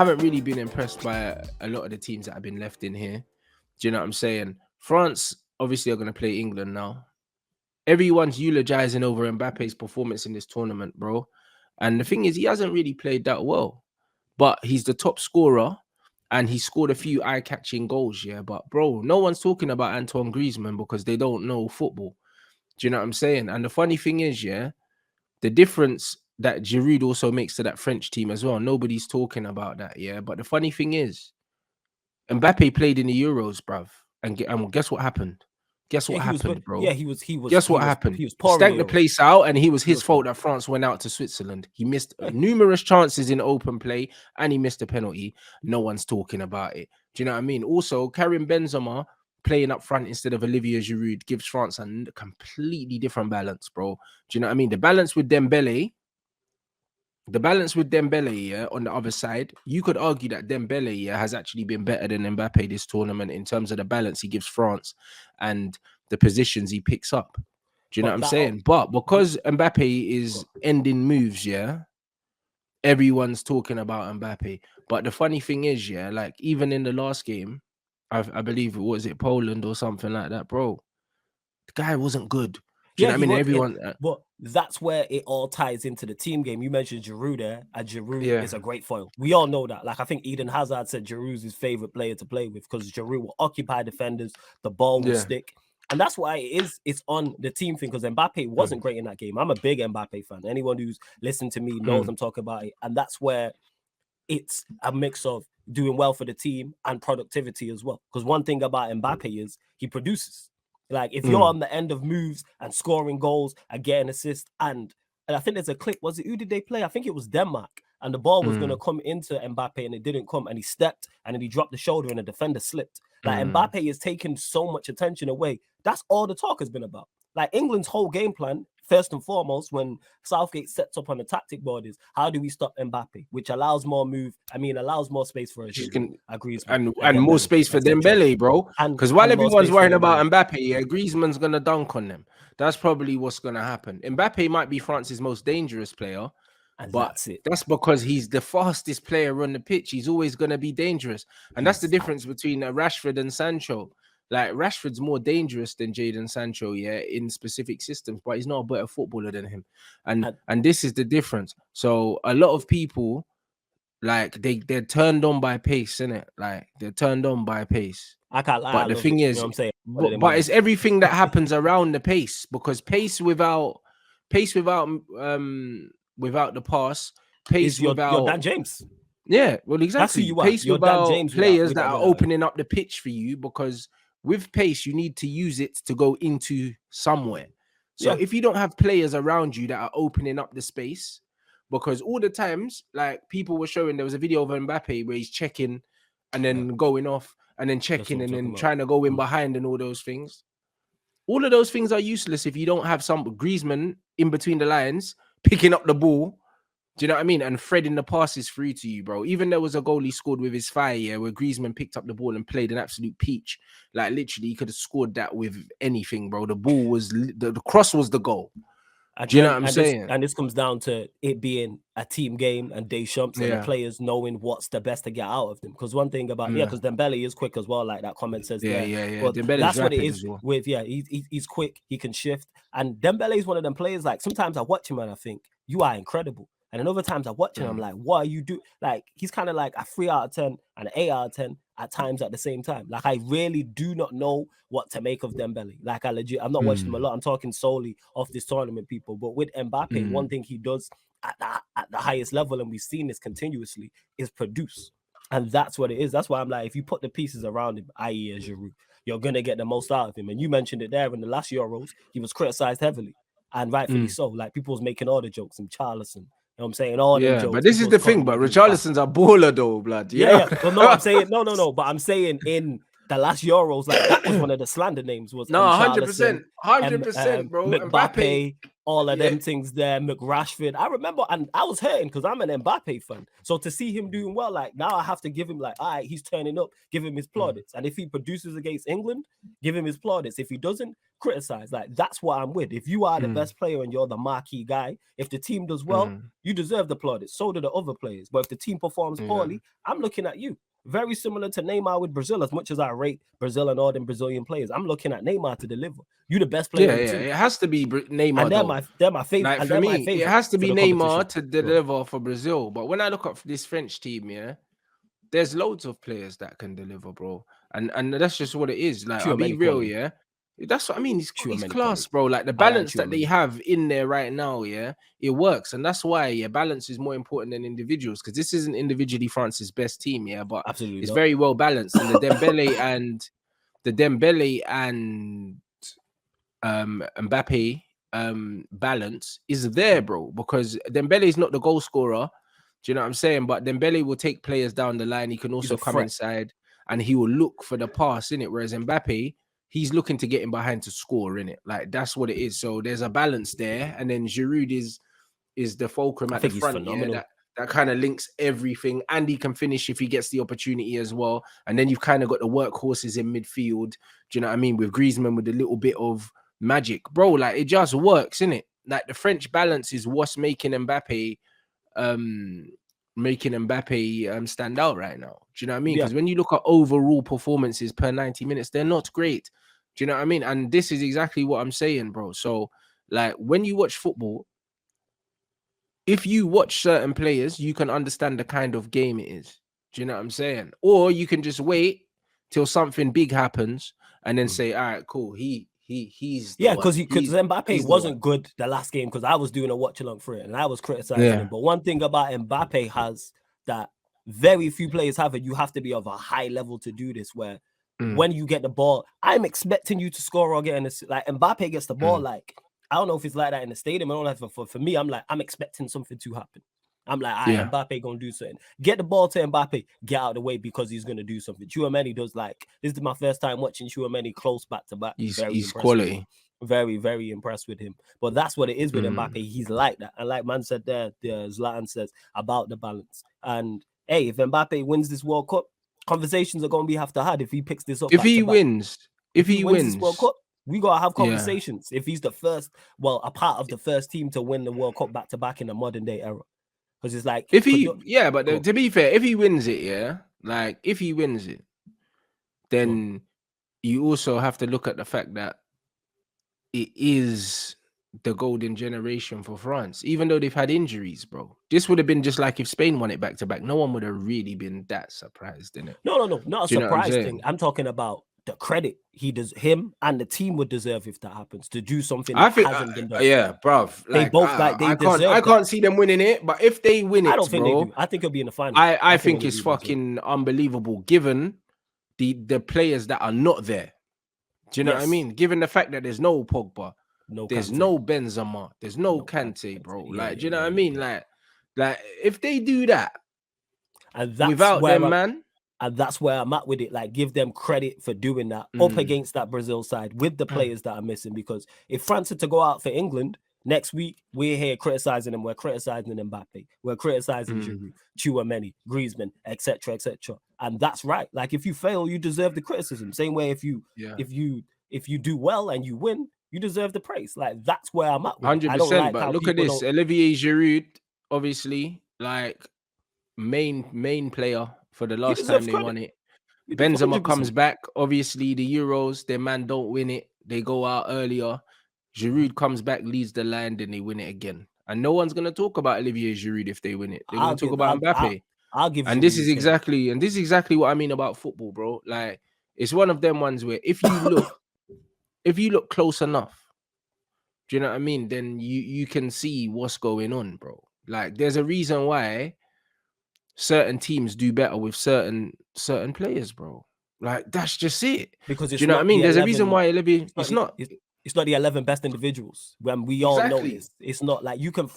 haven't really been impressed by a lot of the teams that have been left in here. Do you know what I'm saying? France obviously are going to play England now. Everyone's eulogizing over Mbappe's performance in this tournament, bro. And the thing is, he hasn't really played that well, but he's the top scorer and he scored a few eye-catching goals, yeah. But bro, no one's talking about Antoine Griezmann because they don't know football. Do you know what I'm saying? And the funny thing is, yeah, the difference that Giroud also makes to that French team as well. Nobody's talking about that, yeah. But the funny thing is, Mbappe played in the Euros, bruv, and guess what happened? Guess what happened, bro? Yeah, he was. Guess what happened? He was Stank the place out, and he was his fault that France went out to Switzerland. He missed numerous chances in open play, and he missed a penalty. No one's talking about it. Do you know what I mean? Also, Karim Benzema playing up front instead of Olivier Giroud gives France a completely different balance, bro. Do you know what I mean? The balance with Dembele, yeah, on the other side, you could argue that Dembele, yeah, has actually been better than Mbappe this tournament in terms of the balance he gives France and the positions he picks up. Do you know what I'm saying? But because Mbappe is ending moves, yeah, everyone's talking about Mbappe. But the funny thing is, yeah, like even in the last game, I believe it was Poland or something like that, bro. The guy wasn't good. Do you know what I mean? Everyone, but that's where it all ties into the team game. You mentioned Giroud there, and Giroud is a great foil. We all know that. Like I think Eden Hazard said, Giroud's his favorite player to play with because Giroud will occupy defenders, the ball will stick, and that's why it's on the team thing. Because Mbappe wasn't great in that game. I'm a big Mbappe fan. Anyone who's listened to me knows I'm talking about it, and that's where it's a mix of doing well for the team and productivity as well. Because one thing about Mbappe is he produces. Like if you're on the end of moves and scoring goals and getting assists, and I think there's a clip. Was it who did they play? I think it was Denmark, and the ball was going to come into Mbappe and it didn't come, and he stepped and then he dropped the shoulder and the defender slipped. Like Mbappe is taking so much attention away. That's all the talk has been about. Like England's whole game plan, first and foremost, when Southgate sets up on the tactic board is how do we stop Mbappe, which allows more allows more space for us. Agrees, and more space for Dembele, bro. Because while everyone's worrying about Mbappe, yeah, Griezmann's gonna dunk on them. That's probably what's gonna happen. Mbappe might be France's most dangerous player, but that's because he's the fastest player on the pitch. He's always gonna be dangerous, and that's the difference between Rashford and Sancho. Like Rashford's more dangerous than Jadon Sancho, yeah, in specific systems, but he's not a better footballer than him, and this is the difference. So a lot of people, like they're turned on by pace, innit? Like they're turned on by pace. I can't lie. But the thing is, you know what I'm saying? But it's everything that happens around the pace, because pace without the pass, pace without your Dan James. Yeah, well, exactly. That's who you pace are. without James players that are opening up the pitch for you, because with pace, you need to use it to go into somewhere. So if you don't have players around you that are opening up the space, because all the times, like people were showing, there was a video of Mbappe where he's checking and then going off and then checking and then trying to go in behind and all those things. All of those things are useless if you don't have some Griezmann in between the lines picking up the ball. Do you know what I mean? And threading the passes through to you, bro. Even there was a goal he scored with his thigh, yeah, where Griezmann picked up the ball and played an absolute peach. Like literally, he could have scored that with anything, bro. The ball was the cross was the goal. Do you know what I'm saying? And this comes down to it being a team game and Deschamps and the players knowing what's the best to get out of them. Because one thing about because Dembele is quick as well, like that comment says. But that's what it is with he's quick, he can shift, and Dembele is one of them players. Like sometimes I watch him and I think you are incredible. And then other times I watch him, I'm like, what are you doing? Like, he's kind of like a 3 out of 10 and an 8 out of 10 at times at the same time. Like, I really do not know what to make of Dembele. Like, I'm not watching him a lot. I'm talking solely off this tournament, people. But with Mbappe, one thing he does at the highest level, and we've seen this continuously, is produce. And that's what it is. That's why I'm like, if you put the pieces around him, i.e. Giroud, you're going to get the most out of him. And you mentioned it there in the last Euros. He was criticized heavily, and rightfully so. Like, people was making all the jokes, and Charlison. You know what I'm saying? All them jokes, but this is the thing. But Richarlison's a baller, though, blood. Yeah. Well, no, I'm saying no. But I'm saying in the last Euros, like that was one of the slander names. Was 100%, bro. Mbappe, all of them things there, McRashford. I remember, and I was hurting because I'm an Mbappe fan. So to see him doing well, like now I have to give him like, all right, he's turning up, give him his plaudits. And if he produces against England, give him his plaudits. If he doesn't, criticize. Like that's what I'm with. If you are the best player and you're the marquee guy, if the team does well, you deserve the plaudits. So do the other players. But if the team performs poorly, I'm looking at you. Very similar to Neymar with Brazil. As much as I rate Brazil and all them Brazilian players, I'm looking at Neymar to deliver. You the best player. Yeah, it has to be Neymar. And they're my favorite. Like for me, it has to be Neymar to deliver for Brazil. But when I look at this French team, there's loads of players that can deliver, bro. And that's just what it is. Like, I'll be real, That's what I mean. It's class, bro. Like the balance that they have in there right now, it works. And that's why, balance is more important than individuals. Because this isn't individually France's best team, but absolutely it's very well balanced. And the Dembele and Mbappe balance is there, bro. Because Dembele is not the goal scorer. Do you know what I'm saying? But Dembele will take players down the line. He can also come inside and he will look for the pass, innit? Whereas Mbappe, he's looking to get in behind to score, innit? Like that's what it is. So there's a balance there. And then Giroud is the fulcrum at the front. That kind of links everything. And he can finish if he gets the opportunity as well. And then you've kind of got the workhorses in midfield. Do you know what I mean? With Griezmann with a little bit of magic. Bro, like it just works, innit? Like the French balance is what's making Mbappe stand out right now. Do you know what I mean? Because when you look at overall performances per 90 minutes, they're not great. Do you know what I mean? And this is exactly what I'm saying, bro. So like when you watch football, if you watch certain players, you can understand the kind of game it is. Do you know what I'm saying? Or you can just wait till something big happens and then say, all right, cool. He's because Mbappe wasn't good the last game because I was doing a watch along for it and I was criticizing him. But one thing about Mbappe has that very few players have, and you have to be of a high level to do this, where when you get the ball, I'm expecting you to score or get in this. Like Mbappe gets the ball, like I don't know if it's like that in the stadium. I don't know if for me, I'm like, I'm expecting something to happen. I'm like, Mbappe gonna do something. Get the ball to Mbappe, get out of the way because he's gonna do something. Tchouaméni does like this is my first time watching Tchouaméni close back to back. He's quality. Very, very impressed with him. But that's what it is with Mbappe. He's like that. And like man said there, Zlatan says about the balance. And hey, if Mbappe wins this World Cup, conversations are gonna be have to had if he picks this up. If he wins this World Cup, we gotta have conversations. If he's the first, a part of the first team to win the World Cup back to back in the modern day era. Because it's like if he to be fair, if he wins it, if he wins it, then you also have to look at the fact that it is the golden generation for France, even though they've had injuries, bro. This would have been just like if Spain won it back to back. No one would have really been that surprised, innit? No, not a surprise thing. I'm talking about the credit him and the team would deserve if that happens to do something that hasn't been done. Yeah, bruv. They both I can't see them winning it, but if they win it, I don't think they do. I think it'll be in the final. I think it's fucking unbelievable given the players that are not there. Do you know what I mean? Given the fact that there's no Pogba, there's no Benzema, there's no Kante, bro. Like, do you know what I mean? Like if they do that, and that's without them, man. And that's where I'm at with it. Like, give them credit for doing that up against that Brazil side with the players that are missing. Because if France are to go out for England next week, we're here criticizing them. We're criticizing Mbappe. We're criticizing Giroud, Tchouaméni, Griezmann, etc., etc. And that's right. Like, if you fail, you deserve the criticism. Same way, if you do well and you win, you deserve the praise. Like, that's where I'm at. 100%. But look at this, Olivier Giroud, obviously, like main player. For the last time they won it. Benzema comes back. Obviously, the Euros, their man don't win it. They go out earlier. Giroud comes back, leads the line, then they win it again. And no one's going to talk about Olivier Giroud if they win it. They're going to talk about Mbappe. I'll give and this is exactly what I mean about football, bro. Like, it's one of them ones where if you look close enough, do you know what I mean? Then you can see what's going on, bro. Like, there's a reason why certain teams do better with certain players, bro. Like, that's just it. Because do you know what I mean? There's a reason why it's not the 11 best individuals. When we all know this, it's not like you can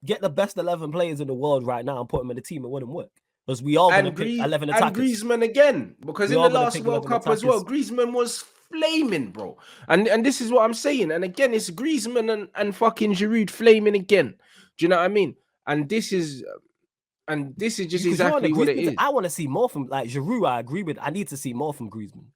get the best 11 players in the world right now and put them in the team. It wouldn't work because we all going to pick 11 attackers. And Griezmann again, because in the last World Cup as well, Griezmann was flaming, bro. And this is what I'm saying. And again, it's Griezmann and fucking Giroud flaming again. Do you know what I mean? And this is just exactly what it is. I want to see more from like Giroud. I agree with. I need to see more from Griezmann.